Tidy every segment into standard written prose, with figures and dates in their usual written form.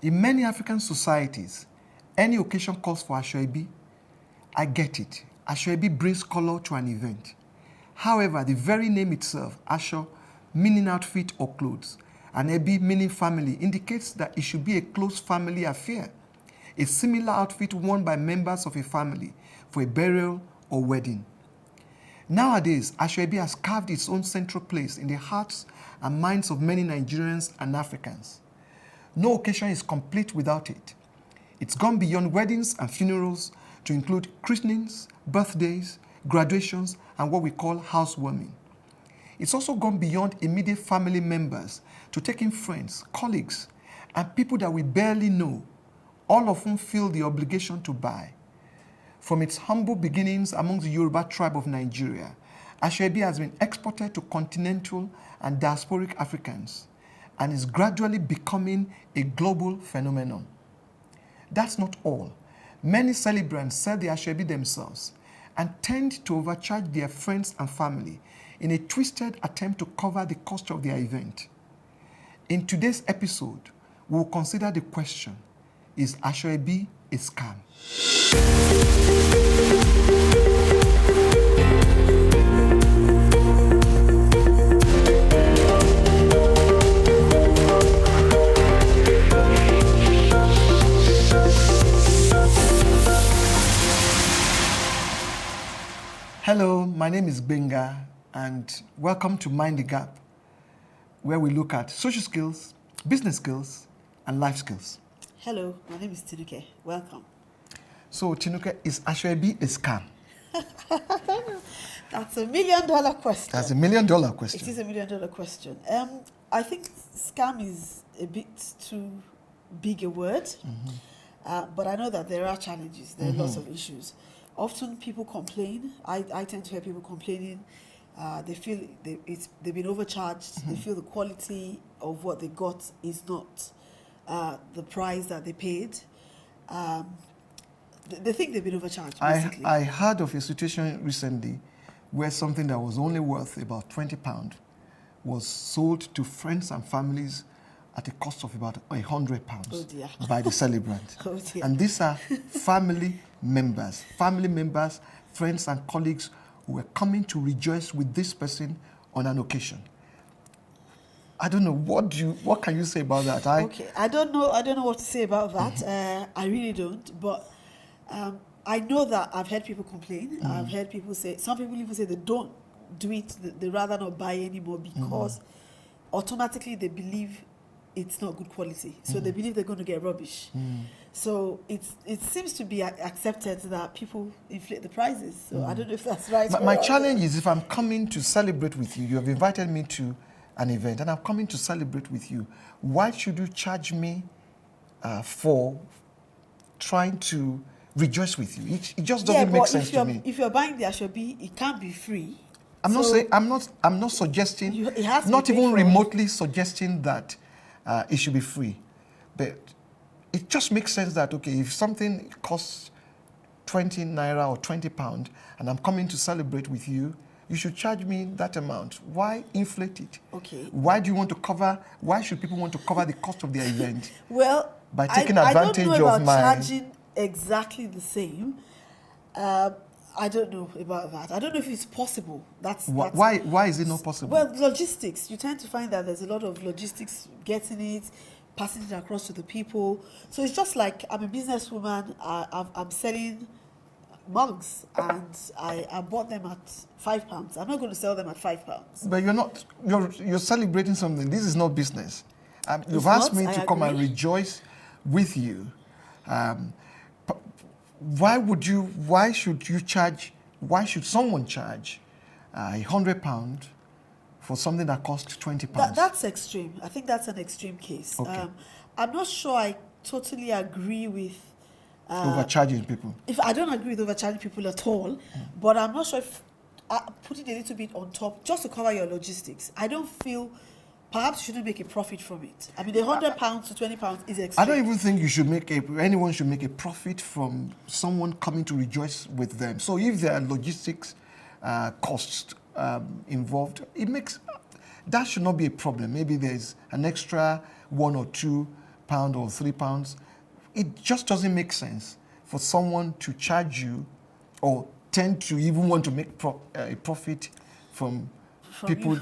In many African societies, any occasion calls for Aso Ebi. I get it. Aso Ebi brings color to an event. However, the very name itself, Aso, meaning outfit or clothes, and Ebi, meaning family, indicates that it should be a close family affair. A similar outfit worn by members of a family for a burial or wedding. Nowadays, Aso Ebi has carved its own central place in the hearts and minds of many Nigerians and Africans. No occasion is complete without it. It's gone beyond weddings and funerals to include christenings, birthdays, graduations, and what we call housewarming. It's also gone beyond immediate family members to taking friends, colleagues, and people that we barely know, all of whom feel the obligation to buy. From its humble beginnings among the Yoruba tribe of Nigeria, Aso Ebi has been exported to continental and diasporic Africans and is gradually becoming a global phenomenon. That's not all. Many celebrants sell the Aso Ebi themselves and tend to overcharge their friends and family in a twisted attempt to cover the cost of their event. In today's episode, we will consider the question, is Aso Ebi a scam? Hello, my name is Benga, and welcome to Mind the Gap, where we look at social skills, business skills, and life skills. Hello, my name is Tinuke. Welcome. So, Tinuke, is Aso Ebi a scam? That's $1 million question. That's $1 million question. It is $1 million question. I think scam is a bit too big a word, but I know that there are challenges. There are lots of issues. Often people complain. I tend to hear people complaining. They feel they've been overcharged. They feel the quality of what they got is not the price that they paid. They think they've been overcharged, basically. I heard of a situation recently where something that was only worth about £20 was sold to friends and families at a cost of about £100 by the celebrant. Oh dear. And these are family members, friends and colleagues who were coming to rejoice with this person on an occasion. I don't know, what can you say about that? Okay, I don't know what to say about that. I really don't, but I know that I've heard people complain. I've heard people say, some people even say they don't do it, they rather not buy anymore because automatically they believe it's not good quality. So they believe they're going to get rubbish. So it seems to be accepted that people inflate the prices. So I don't know if that's right. My challenge is, if I'm coming to celebrate with you, you have invited me to an event and I'm coming to celebrate with you, why should you charge me for trying to rejoice with you? It just doesn't make sense to me. If you're buying the Aso Ebi, it can't be free. I'm not suggesting, it has to not be even paid for. remotely suggesting that it should be free. But it just makes sense that, okay, if something costs 20 naira or £20 and I'm coming to celebrate with you, you should charge me that amount. Why inflate it? Okay. Why should people want to cover the cost of their event? Well, by taking advantage I don't know of about charging exactly the same. I don't know about that. I don't know if it's possible. Why is it not possible? Well, logistics. You tend to find that there's a lot of logistics getting it, passing it across to the people. So it's just like, I'm a businesswoman. I'm selling mugs and I bought them at £5. I'm not going to sell them at £5. But you're celebrating something. This is not business. You've asked me to come and rejoice with you. Why should someone charge £100 for something that costs £20? That's extreme. I think that's an extreme case. Okay. I'm not sure I totally agree with overcharging people. If I don't agree with overcharging people at all, but I'm not sure if putting a little bit on top just to cover your logistics. I don't feel. Perhaps you shouldn't make a profit from it. I mean, the £100 to £20 is extreme. I don't even think anyone should make a profit from someone coming to rejoice with them. So if there are logistics costs involved, that should not be a problem. Maybe there's an extra 1 or 2 pound or £3. It just doesn't make sense for someone to charge you or tend to even want to make a profit from people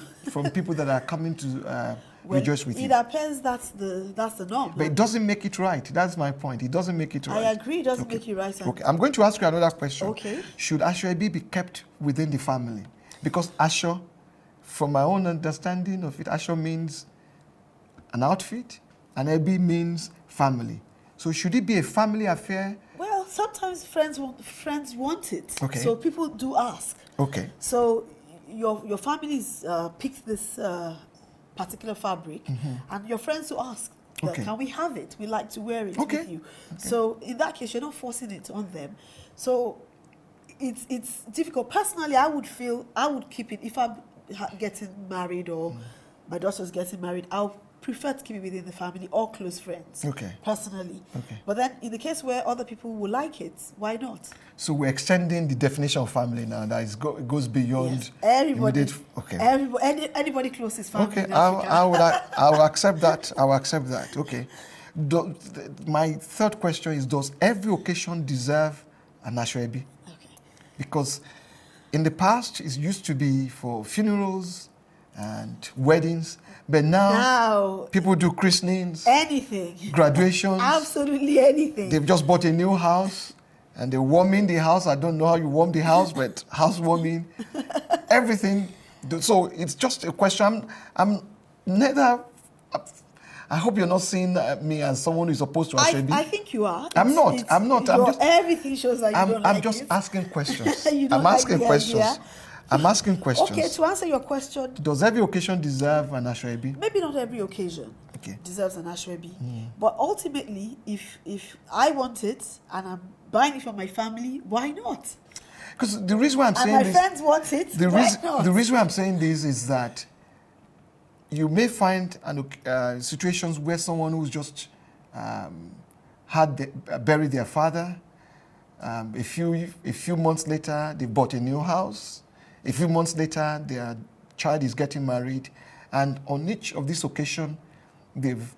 that are coming to rejoice with you. It appears that's the norm. But it doesn't make it right. That's my point. It doesn't make it right. I agree. It doesn't make it right. Okay. I'm going to ask you another question. Okay. Should Aso Ebi be kept within the family? Because Aso, from my own understanding of it, Aso means an outfit, and Ebi means family. So should it be a family affair? Well, sometimes friends want it. Okay. So people do ask. Okay. So your families picked this particular fabric, and your friends will ask, can we have it? We like to wear it with you. Okay. So in that case, you're not forcing it on them. So it's difficult. Personally, I would keep it if I'm getting married or my daughter's getting married. I'll prefer to keep it within the family or close friends. Okay. Personally. Okay. But then in the case where other people will like it, why not? So we're extending the definition of family now. That is goes beyond everybody. Okay. Anybody close is family. Okay. I will accept that. I will accept that. Okay. My third question is: does every occasion deserve an Aso Ebi? Okay. Because in the past, it used to be for funerals and weddings. But now people do christenings, anything, graduations, absolutely anything. They've just bought a new house and they're warming the house. I don't know how you warm the house, but housewarming, everything. So it's just a question. I'm neither. I hope you're not seeing me as someone who's opposed to Aso Ebi. I think you are. I'm not. Everything shows that you don't like it. I'm just asking questions. I'm asking questions. I'm asking questions. Okay, to answer your question. Does every occasion deserve an Aso Ebi? Maybe not every occasion deserves an Aso Ebi. But ultimately, if I want it and I'm buying it for my family, why not? Because the reason why I'm saying this... And my friends want it, why not? The reason why I'm saying this is that you may find situations where someone who's just buried their father, a few months later, they bought a new house. A few months later, their child is getting married. And on each of these occasions, they've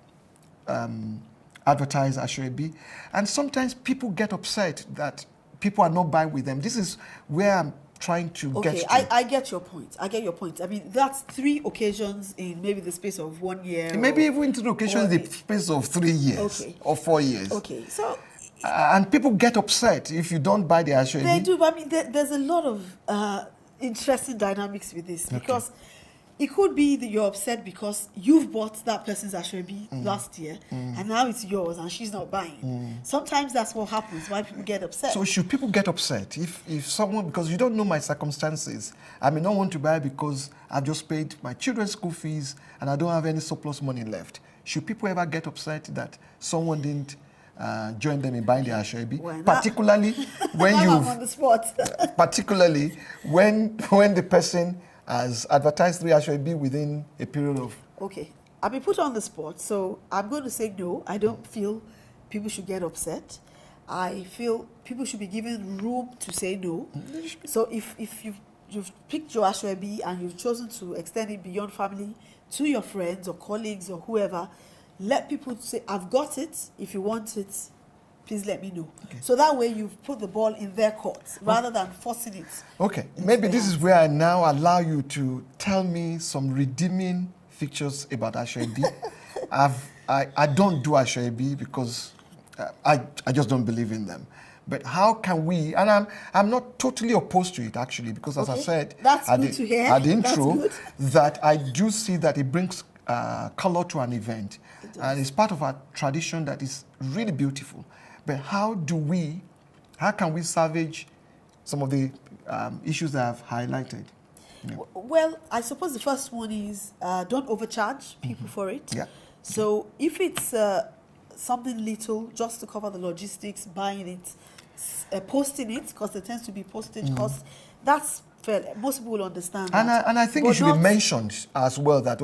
advertised Aso Ebi. And sometimes people get upset that people are not buying with them. This is where I'm trying to get to. I get your point. I mean, that's 3 occasions in maybe the space of 1 year. Maybe even 3 occasions in the space of 3 years or 4 years. Okay, so... and people get upset if you don't buy the Aso Ebi. They do, but I mean, there's a lot of interesting dynamics with this, because it could be that you're upset because you've bought that person's Aso Ebi last year, and now it's yours and she's not buying. Sometimes that's what happens, why people get upset. So should people get upset if someone, because you don't know my circumstances, I may not want to buy because I've just paid my children's school fees and I don't have any surplus money left. Should people ever get upset that someone didn't join them in buying the Aso Ebi? Particularly when on the spot. Particularly when the person has advertised 3 Aso Ebi within a period of... Okay, I've been put on the spot, so I'm going to say no. I don't feel people should get upset. I feel people should be given room to say no. So if you've picked your Aso Ebi and you've chosen to extend it beyond family to your friends or colleagues or whoever, let people say, I've got it. If you want it, please let me know. Okay. So that way you've put the ball in their court rather than forcing it. Okay. Maybe this is where I now allow you to tell me some redeeming features about Aso Ebi. I don't do Aso Ebi because I just don't believe in them. But how can we, and I'm not totally opposed to it actually, because as I said at the intro, that I do see that it brings color to an event. And it's part of our tradition that is really beautiful. But how can we salvage some of the issues that I've highlighted? Well, I suppose the first one is don't overcharge people for it. Yeah. So if it's something little, just to cover the logistics, buying it, posting it, because there tends to be postage costs, that's fair. Most people will understand that. And I think it should be mentioned as well that,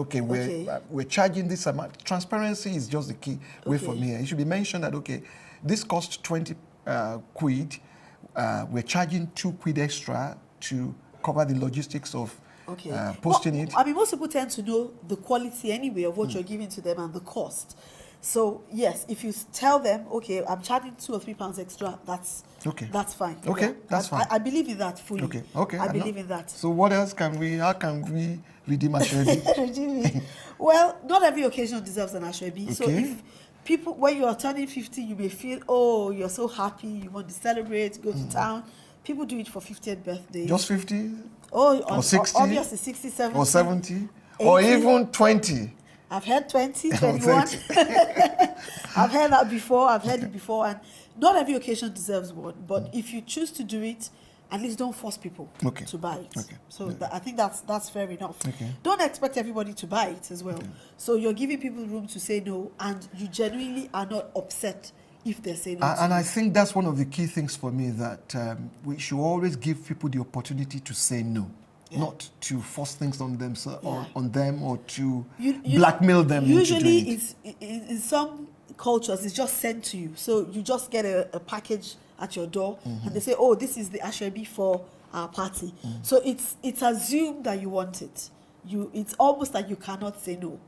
we're charging this amount. Transparency is just the key way for me. It should be mentioned that, this costs 20 quid. We're charging 2 quid extra to cover the logistics of posting it. I mean, most people tend to know the quality anyway of what you're giving to them and the cost. So yes, if you tell them, okay, I'm charging £2 or £3 extra, that's fine. Okay, that's fine. I believe in that fully. Okay. I believe in that. So what else how can we redeem Aso Ebi? Redeem it. Well, not every occasion deserves an Aso Ebi. So if people, when you are turning 50, you may feel, oh, you're so happy, you want to celebrate, go to town. People do it for 50th birthday. Just 50? Oh, or 60? Obviously 60, 70. Or 70? 80. Or even 20? I've heard 20, 21. I've heard that before. I've heard it before. And not every occasion deserves one. But if you choose to do it, at least don't force people to buy it. So I think that's fair enough. Don't expect everybody to buy it as well. So you're giving people room to say no, and you genuinely are not upset if they say no. And I think that's one of the key things for me, that we should always give people the opportunity to say no. Not to force things on themselves, on them, or to blackmail them. Usually, it's in some cultures, it's just sent to you. So you just get a package at your door, and they say, "Oh, this is the Aso Ebi for our party." So it's assumed that you want it. It's almost like you cannot say no.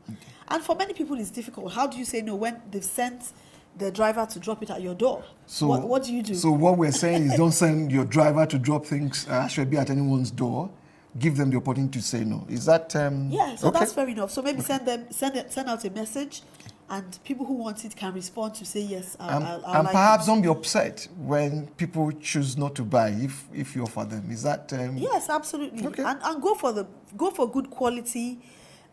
And for many people, it's difficult. How do you say no when they've sent the driver to drop it at your door? So what do you do? So what we're saying is, don't send your driver to drop things Aso Ebi at anyone's door. Give them the opportunity to say no. Is that that's fair enough. So maybe send out a message, and people who want it can respond to say yes. I'll and like perhaps it. don't be upset when people choose not to buy if you offer them. Is that yes, absolutely. Okay. And go for good quality.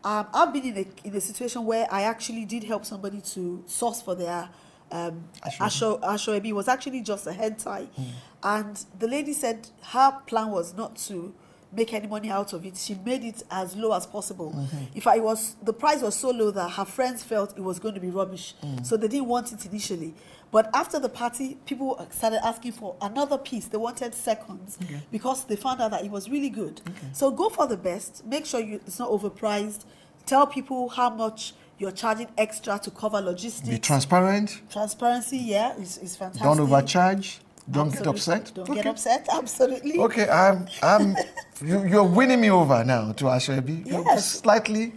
I've been in a situation where I actually did help somebody to source for their Aso Ebi. It was actually just a head tie, and the lady said her plan was not to make any money out of it. She made it as low as possible. The price was so low that her friends felt it was going to be rubbish, so they didn't want it initially. But after the party, people started asking for another piece. They wanted seconds because they found out that it was really good. So go for the best. Make sure it's not overpriced. Tell people how much you're charging extra to cover logistics. Be transparent. Transparency, is fantastic. Don't overcharge. Don't get upset. Don't get upset. Absolutely. Okay, you're winning me over now to Aso Ebi. Yes. Slightly,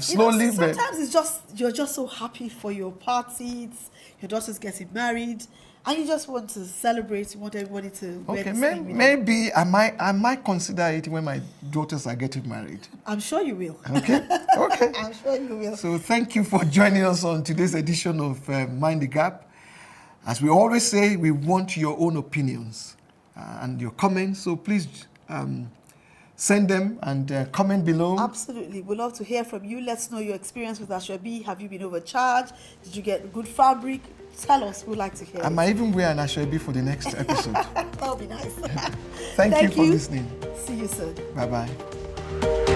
slowly. Sometimes it's just you're just so happy for your party. Your daughter's getting married, and you just want to celebrate. You want everybody to. Okay, maybe I might consider it when my daughters are getting married. I'm sure you will. Okay. I'm sure you will. So thank you for joining us on today's edition of Mind the Gap. As we always say, we want your own opinions and your comments. So please send them and comment below. Absolutely. We'd love to hear from you. Let's know your experience with Aso Ebi. Have you been overcharged? Did you get good fabric? Tell us. We'd like to hear I might even wear an Aso Ebi for the next episode. That would be nice. Thank you for listening. See you soon. Bye-bye.